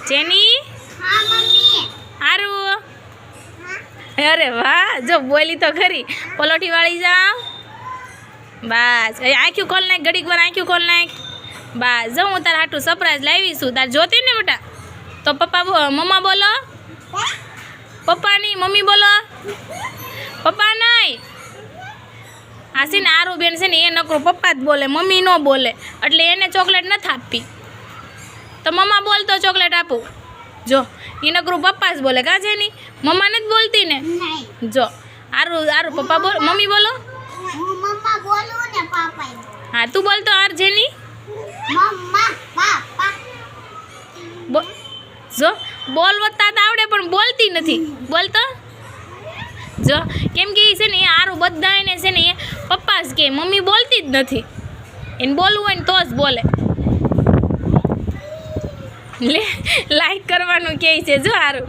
જેની હા મમ્મી હારું અરે વાહ જો બોલી તો ખરી પલોઠી વાળી જાવ બસ એ આંખ્યું ખોલ નાખ ઘડીક વાર આંખ્યું ખોલ નાખ બસ જો હું તારા હાટું સરપ્રાઈઝ લાવી છું તાર જોતી ને બેટા તો પપ્પા મમ્મા બોલો પપ્પા નહીં મમ્મી બોલો પપ્પા નહીં આ છે ને આરું બેન છે ને એ નકરું પપ્પા જ બોલે મમ્મી ન બોલે એટલે એને ચોકલેટ નથી આપવી તો મમ્મા બોલ તો ચોકલેટ આપું જો એ નકરું પપ્પા જ બોલે કાં છે ની મમ્મા નથી બોલતી ને નહીં જો આરું આરું પપ્પા બોલ મમ્મી બોલો હું મમ્મા બોલું ને પાપા હા તું બોલ તો આર જેની મમ્મા પાપા જો બોલવતા તો આવડે પણ બોલતી નથી બોલતો જો કેમ કે એ છે ને એ આરું બધા એને છે ને એ પપ્પા જ કે મમ્મી બોલતી જ નથી એને બોલવું હોય ને તો જ બોલે લે લાઈક કરવાનું કહે છે જો સારું